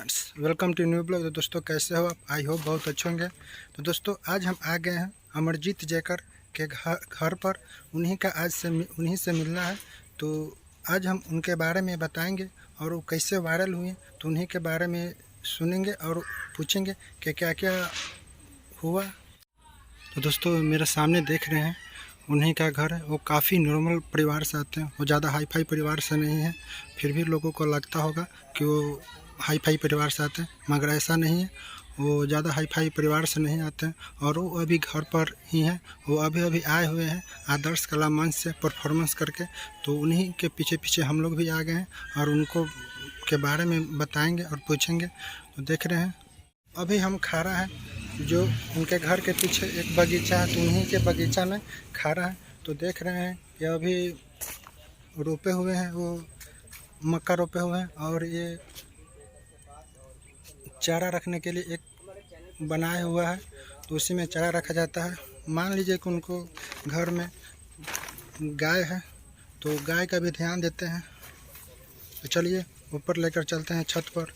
Friends, welcome to new blog. तो दोस्तों कैसे हो आप? आई होप बहुत अच्छे होंगे। तो दोस्तों आज हम आ गए हैं अमरजीत जयकर के घर पर। उन्हीं से मिलना है। तो आज हम उनके बारे में बताएंगे और वो कैसे वायरल हुए, तो उन्हीं के बारे में सुनेंगे और पूछेंगे कि क्या क्या हुआ। तो दोस्तों मेरे सामने देख रहे हैं उन्हीं का घर है। वो काफ़ी नॉर्मल परिवार से आते हैं, वो ज़्यादा हाई फाई परिवार से नहीं है। फिर भी लोगों को लगता होगा कि वो हाई फाई परिवार से आते हैं, मगर ऐसा नहीं है। वो ज़्यादा हाई फाई परिवार से नहीं आते हैं और वो अभी घर पर ही हैं। वो अभी आए हुए हैं आदर्श कला मंच से परफॉर्मेंस करके। तो उन्हीं के पीछे पीछे हम लोग भी आ गए हैं और उनको के बारे में बताएंगे और पूछेंगे। तो देख रहे हैं अभी हम खड़ा है, जो उनके घर के पीछे एक बगीचा है, तो उन्हीं के बगीचा में खड़ा है। तो देख रहे हैं कि अभी रोपे हुए हैं, वो मक्का रोपे हुए हैं और ये चारा रखने के लिए एक बनाया हुआ है। तो उसी में चारा रखा जाता है। मान लीजिए कि उनको घर में गाय है, तो गाय का भी ध्यान देते हैं। तो चलिए ऊपर लेकर चलते हैं छत पर।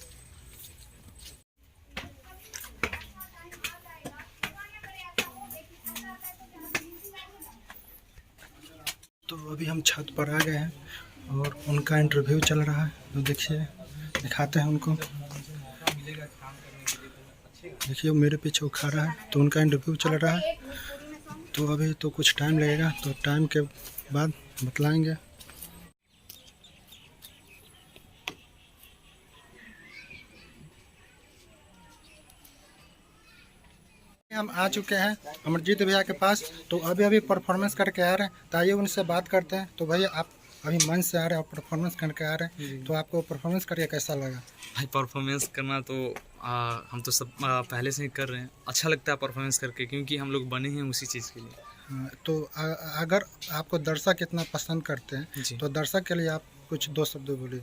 तो अभी हम छत पर आ गए हैं और उनका इंटरव्यू चल रहा है। तो देखिए, दिखाते हैं उनको। देखिए मेरे पीछे वो खड़ा है, तो उनका इंटरव्यू चल रहा है। तो अभी तो कुछ टाइम लगेगा, तो टाइम के बाद बतलाएंगे। हम आ चुके हैं अमरजीत भैया के पास। तो अभी परफॉर्मेंस करके आ रहे हैं, तो आइए उनसे बात करते हैं। तो भैया आप अभी मंच से आ रहे हैं और परफॉर्मेंस करके आ रहे हैं, तो आपको परफॉर्मेंस करके कैसा लगा? भाई परफॉर्मेंस करना तो हम तो सब पहले से ही कर रहे हैं। अच्छा लगता है परफॉर्मेंस करके, क्योंकि हम लोग बने हैं उसी चीज़ के लिए। तो अगर आपको दर्शक इतना पसंद करते हैं, तो दर्शक के लिए आप कुछ दो शब्द बोलिए।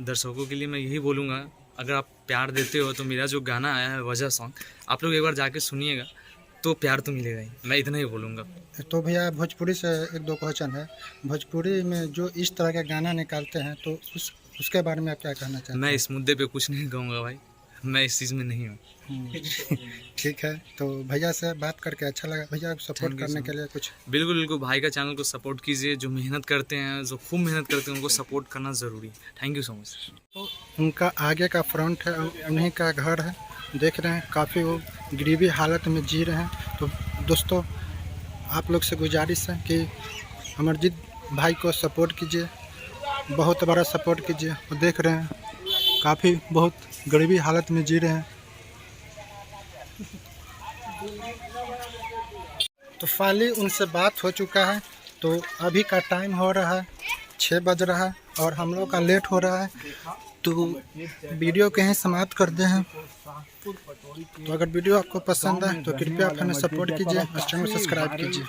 दर्शकों के लिए मैं यही बोलूँगा, अगर आप प्यार देते हो तो मेरा जो गाना आया है वजह सॉन्ग, आप लोग एक बार जाके सुनिएगा तो प्यार तो मिलेगा ही। मैं इतना ही बोलूँगा। तो भैया भोजपुरी से एक दो क्वेश्चन है। भोजपुरी में जो इस तरह का गाना निकालते हैं, तो उसके बारे में आप क्या कहना चाहते हैं? मैं इस मुद्दे पे कुछ नहीं कहूँगा भाई, मैं इस चीज़ में नहीं हूँ। ठीक है। तो भैया से बात करके अच्छा लगा। भैया सपोर्ट करने के लिए कुछ? बिल्कुल बिल्कुल, भाई का चैनल को सपोर्ट कीजिए। जो मेहनत करते हैं, जो खूब मेहनत करते हैं, उनको सपोर्ट करना ज़रूरी है। Thank you so much. तो उनका आगे का फ्रंट है, उन्हीं का घर है। देख रहे हैं काफ़ी वो गरीबी हालत में जी रहे हैं। तो दोस्तों आप लोग से गुजारिश है कि अमरजीत भाई को सपोर्ट कीजिए, बहुत बड़ा सपोर्ट कीजिए। और देख रहे हैं काफ़ी बहुत गरीबी हालत में जी रहे हैं। तो फाइनली उनसे बात हो चुका है। तो अभी का टाइम हो रहा है 6 बज रहा है और हम लोग का लेट हो रहा है। तो वीडियो कहीं समाप्त कर दे हैं। तो अगर वीडियो आपको पसंद है तो कृपया आप हमें सपोर्ट कीजिए और चैनल सब्सक्राइब कीजिए।